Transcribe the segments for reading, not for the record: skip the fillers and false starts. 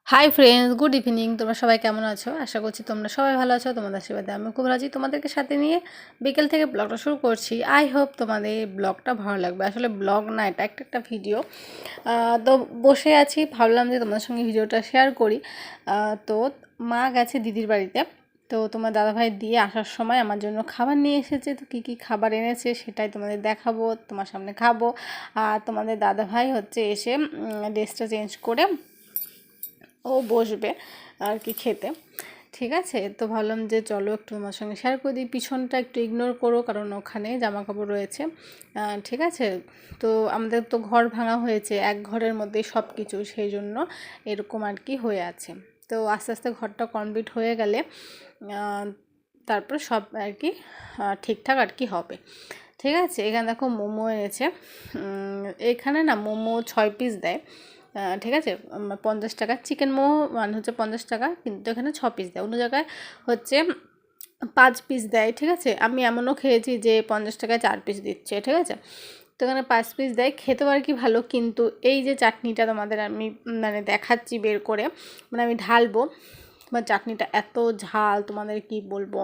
Hi friends, good evening. তোমরা সবাই কেমন আছো? আশা করছি তোমরা সবাই ভালো আছো। তোমাদের আশীর্বাদে আমি খুব ভালো আছি। তোমাদেরকে সাথে নিয়ে বিকেল থেকে ব্লগটা শুরু করছি। আই হোপ তোমাদের ব্লগটা ভালো লাগবে। আসলে ব্লগ না, এটা একটা ভিডিও। তো বসে আছি, ভাবলাম যে তোমাদের সঙ্গে ভিডিওটা শেয়ার করি। তো মা গেছে দিদির বাড়িতে, তো তোমার দাদাভাই দিয়ে আসার সময় আমার জন্য খাবার নিয়ে এসেছে। তো কী কী খাবার এনেছে সেটাই তোমাদের দেখাবো, তোমার সামনে খাবো। আর তোমাদের দাদাভাই হচ্ছে এসে ড্রেসটা চেঞ্জ করে ও বসবে আর কি খেতে। ঠিক আছে, তো ভাবলাম যে চলো একটু তোমার সঙ্গে শেয়ার করে দিই। পিছনটা একটু ইগনোর করো, কারণ ওখানে জামা কাপড় রয়েছে। ঠিক আছে, তো আমাদের তো ঘর ভাঙা হয়েছে, এক ঘরের মধ্যেই সব কিছু, সেই জন্য এরকম আর কি হয়ে আছে। তো আস্তে আস্তে ঘরটা কমপ্লিট হয়ে গেলে তারপর সব আর কি ঠিকঠাক আর কি হবে। ঠিক আছে, এখানে দেখো মোমো এনেছে। এখানে না মোমো 6 পিস দেয়। ঠিক আছে, 50 টাকা। চিকেন মোমো মানে হচ্ছে 50 টাকা, কিন্তু এখানে 6 পিস দেয়। অন্য জায়গায় হচ্ছে 5 পিস দেয়। ঠিক আছে, আমি এমনও খেয়েছি যে 50 টাকায় 4 পিস দিচ্ছে। ঠিক আছে, তো এখানে 5 পিস দেয়, খেতে আর কি ভালো। কিন্তু এই যে চাটনিটা তোমাদের আমি মানে দেখাচ্ছি বের করে, মানে আমি ঢালবো, তোমার চাটনিটা এত ঝাল, তোমাদের কি বলবো।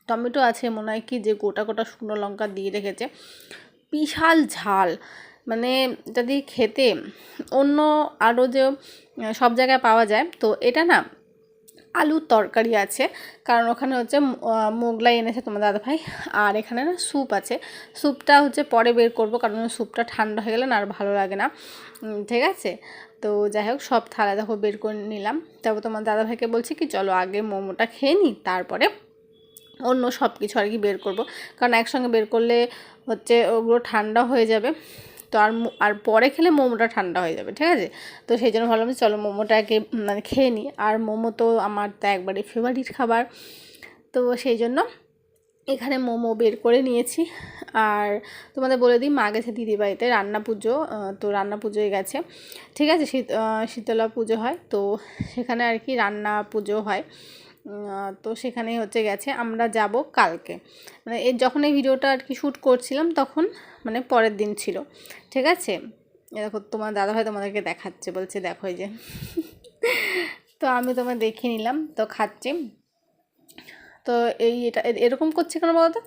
টমেটো আছে মনে হয় কি যে গোটা গোটা শুকনো লঙ্কা দিয়ে রেখেছে, বিশাল ঝাল। মানে যদি খেতে অন্য আরও যে সব জায়গায় পাওয়া যায়, তো এটা না আলুর তরকারি আছে, কারণ ওখানে হচ্ছে মোগলাই এনেছে তোমার দাদাভাই। আর এখানে না স্যুপ আছে, স্যুপটা হচ্ছে পরে বের করব, কারণ স্যুপটা ঠান্ডা হয়ে গেলে না আর ভালো লাগে না। ঠিক আছে, তো যাই হোক সব থালা দেখো বের করে নিলাম। তারপর তোমার দাদাভাইকে বলছি কি চলো আগে মোমোটা খেয়ে নিই, তারপরে অন্য সব কিছু আর কি বের করব, কারণ একসঙ্গে বের করলে হচ্ছে ওগুলো ঠান্ডা হয়ে যাবে। তো আর পরে খেলে মোমোটা ঠান্ডা হয়ে যাবে। ঠিক আছে, তো সেই জন্য ভাবলাম চলো মোমোটাকে মানে খেয়ে নিই। আর মোমো তো আমার তো একবারে ফেভারিট খাবার, তো সেই জন্য এখানে মোমো বের করে নিয়েছি। আর তোমাদের বলে দিই, মা গেছে দিদি বাড়িতে রান্না পুজো, তো রান্না পুজোয় গেছে। ঠিক আছে, শীতলা পুজো হয়, তো সেখানে আর কি রান্না পুজো হয়। তো সেখানেই হচ্ছে গেছে। আমরা যাব কালকে, মানে যখন এই ভিডিওটা আর কি শ্যুট করছিলাম তখন মানে পরের দিন ছিল। ঠিক আছে, দেখো তোমার দাদাভাই তোমাদেরকে দেখাচ্ছে, বলছে দেখো এই যে তো আমি তোমায় দেখিয়ে নিলাম, তো খাচ্ছি। তো এটা এরকম করছে কেন বলো তো,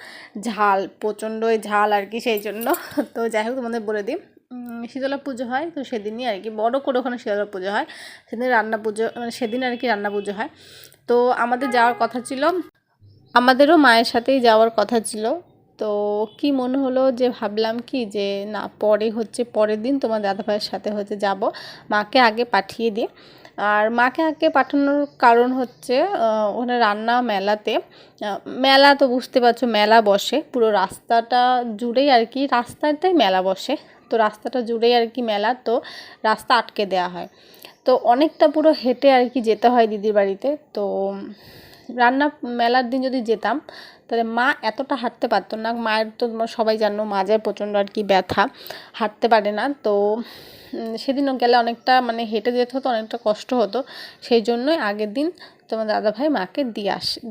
ঝাল প্রচণ্ডই ঝাল আর কি, সেই জন্য। তো যাই হোক তোমাদের বলে দিই, শীতলা পুজো হয়, তো সেদিনই আর কি বড় করে ওখানে শীতলা পুজো হয়। সেদিন রান্না পুজো, মানে সেদিন আর কি রান্না পুজো হয়। তো আমাদের যাওয়ার কথা ছিল, আমাদেরও মায়ের সাথেই যাওয়ার কথা ছিল। তো কি মনে হলো যে ভাবলাম কি যে না, পরে হচ্ছে পরের দিন তোমার দাদাভাইয়ের সাথে হচ্ছে যাব, মাকে আগে পাঠিয়ে দিই। আর মাকে আগে পাঠানোর কারণ হচ্ছে ওখানে রান্না মেলাতে, মেলা তো বুঝতে পারছো, মেলা বসে পুরো রাস্তাটা জুড়েই আর কি, রাস্তাটাই মেলা বসে। তো রাস্তাটা জুড়েই আর কি মেলা, তো রাস্তা আটকে দেওয়া হয়। তো অনেকটা পুরো হেঁটে আর কি যেতে হয় দিদির বাড়িতে। তো রান্না মেলার দিন যদি যেতাম তাহলে মা এতটা হাঁটতে পারতো না। মায়ের তো সবাই জানো মাজায় প্রচণ্ড আর কি ব্যথা, হাঁটতে পারে না। তো সেদিনও গেলে অনেকটা মানে হেঁটে যেতে হতো, অনেকটা কষ্ট হতো। সেই জন্যই আগের দিন তোমার দাদাভাই মাকে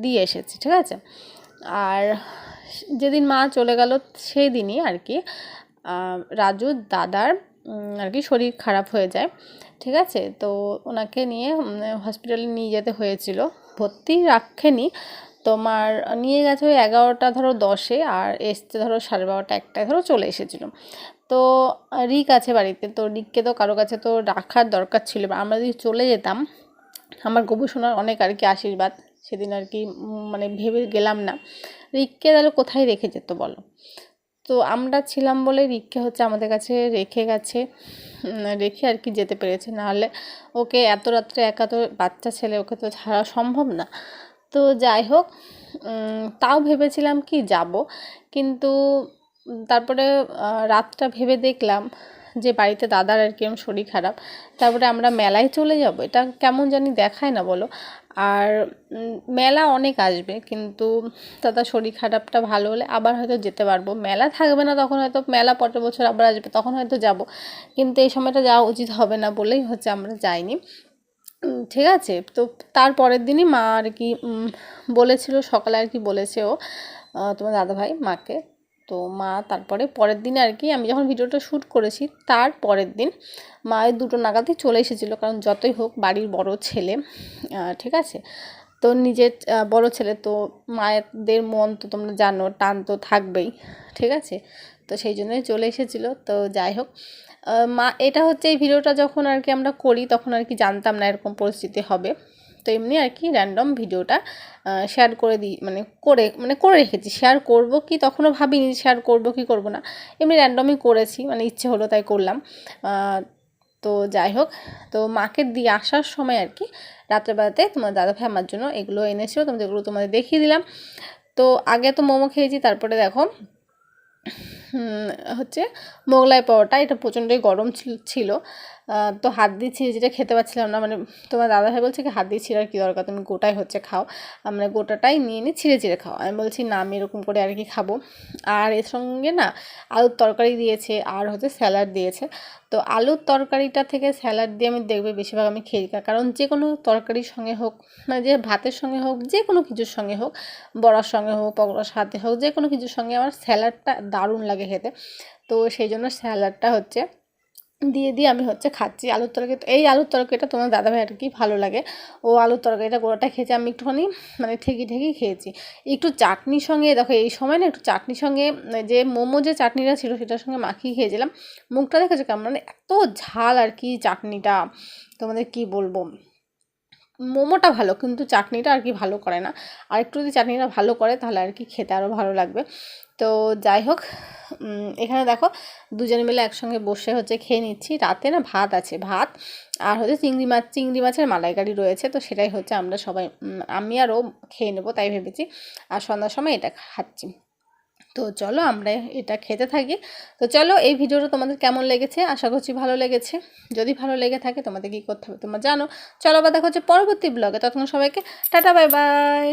দিয়ে এসেছে। ঠিক আছে, আর যেদিন মা চলে গেল সেই দিনই আর কি রাজুর দাদার আর কি শরীর খারাপ হয়ে যায়। ঠিক আছে, তো ওনাকে নিয়ে হসপিটালে নিয়ে যেতে হয়েছিল, ভর্তি রাখেনি। তোমার নিয়ে গেছে ওই 11টা ধরো 10-এ, আর এসছে ধরো 12:30 1টায় ধরো চলে এসেছিলো। তো রিক আছে বাড়িতে, তো রিককে তো কারো কাছে তো রাখার দরকার ছিল। আমরা যদি চলে যেতাম, আমার গবেষণার অনেক আর কি আশীর্বাদ সেদিন আর কি, মানে ভেবে গেলাম না। রিককে তাহলে কোথায় রেখে যেত বলো। তো আমরা ছিলাম বলে রিককে হচ্ছে আমাদের কাছে রেখে গেছে, রেখে আর কি যেতে পেরেছে। নাহলে ওকে এত রাত্রে একা, তো বাচ্চা ছেলে, ওকে তো ছাড়া সম্ভব না। তো যাই হোক, তাও ভেবেছিলাম কি যাব, কিন্তু তারপরে রাতটা ভেবে দেখলাম যে বাড়িতে দাদার আর কিরম শরীর খারাপ, তারপরে আমরা মেলায় চলে যাব, এটা কেমন জানি দেখায় না বলো। আর মেলা অনেক আসবে, কিন্তু দাদার শরীর খারাপটা ভালো হলে আবার হয়তো যেতে পারবো। মেলা থাকবে না তখন, হয়তো মেলা পরের বছর আবার আসবে, তখন হয়তো যাব। কিন্তু এই সময়টা যাওয়া উচিত হবে না বলেই হচ্ছে আমরা যাইনি। ঠিক আছে, তো তার পরের দিনই মা আর কি বলেছিল, সকালে আর কি বলেছে ও তোমার দাদাভাই মাকে তো মা তারপরে পরের দিন আর কি আমি যখন ভিডিওটা শ্যুট করেছি তার পরের দিন মা 2টো নাগাদই চলে এসেছিলো, কারণ যতই হোক বাড়ির বড় ছেলে, ঠিক আছে, তো নিজের বড় ছেলে তো মায়েদের মন তো তোমরা জানো, টান তো থাকবেই, ঠিক আছে, তো সেই জন্যই চলে এসেছিলো। তো যাই হোক, মা এটা হচ্ছে এই ভিডিওটা যখন আর কি আমরা করি তখন আর কি জানতাম না এরকম পরিস্থিতি হবে, তো এমনি আর কি র্যান্ডম ভিডিওটা শেয়ার করে দিই, করে রেখেছি। শেয়ার করব কি তখনও ভাবিনি শেয়ার করব কি করব না, এমনি র্যান্ডমই করেছি, ইচ্ছে হলো তাই করলাম। তো যাই হোক, তো মাকে দিয়ে আসার সময় আর কি রাত্রেবেলাতে তোমার দাদাভাই আমার জন্য এগুলো এনেছিল, যেগুলো তোমাদের দেখিয়ে দিলাম। তো আগে তো মোমো খেয়েছি, তারপরে দেখো হচ্ছে মোগলাই পরোটা, এটা প্রচণ্ডই গরম ছিল, তো হাত দিয়ে ছিঁড়ে যেটা খেতে পারছিলাম না, তোমার দাদাভাই বলছে কি হাত দিয়ে ছিঁড়ার কী দরকার, তুমি গোটাই হচ্ছে খাও, গোটাটাই নিয়ে নিয়ে ছিঁড়ে খাও। আমি বলছি না, আমি এরকম করে আর কি খাবো। আর এর সঙ্গে না আলুর তরকারি দিয়েছে আর হচ্ছে স্যালাড দিয়েছে, তো আলুর তরকারিটা থেকে স্যালাড দিয়ে আমি দেখবে বেশিরভাগ আমি খেয়ে দিই, কারণ যে কোনো তরকারির সঙ্গে হোক, যে ভাতের সঙ্গে হোক, যে কোনো কিছুর সঙ্গে হোক, বড়ার সঙ্গে হোক, পকোড়ার সাথে হোক, যে কোনো কিছুর সঙ্গে আমার স্যালাডটা দারুণ লাগে খেতে। তো সেই জন্য স্যালাডটা হচ্ছে দিয়ে আমি হচ্ছে খাচ্ছি আলুর তরকারি। তো এই আলুর তরকারিটা তোমার দাদাভাই আর কি ভালো লাগে, ও আলুর তরকারিটা গোড়াটা খেয়েছে, আমি একটুখানি ঠেকি খেয়েছি একটু চাটনির সঙ্গে। দেখো এই সময় না একটু চাটনির সঙ্গে, যে মোমো যে চাটনিটা ছিল সেটার সঙ্গে মাখিয়ে খেয়েছিলাম, মুখটা দেখেছো কেমন, এত ঝাল আর কি চাটনিটা, তোমাদের কি বলবো। মোমোটা ভালো কিন্তু চাটনিটা আর কি ভালো করে না, আর একটু যদি চাটনিটা ভালো করে তাহলে আর কি খেতে আরও ভালো লাগবে। তো যাই হোক, এখানে দেখো দুজনে মিলে একসঙ্গে বসে হচ্ছে খেয়ে নিচ্ছি। রাতে না ভাত আছে, ভাত আর হচ্ছে চিংড়ি মাছের মালাইকারি রয়েছে, তো সেটাই হচ্ছে আমরা সবাই, আমি আর ও খেয়ে নেবো তাই ভেবেছি, আর সন্ধ্যার সময় এটা খাচ্ছি। তো চলো আমরা এটা খেতে থাকি। তো চলো, এই ভিডিওটা তোমাদের কেমন লেগেছে, আশা করছি ভালো লেগেছে। যদি ভালো লেগে থাকে তোমাদের কী করতে হবে তোমরা জানো। চলো, আবার দেখা হচ্ছে পরবর্তী ব্লগে, ততক্ষণ সবাইকে টাটা, বাই বাই।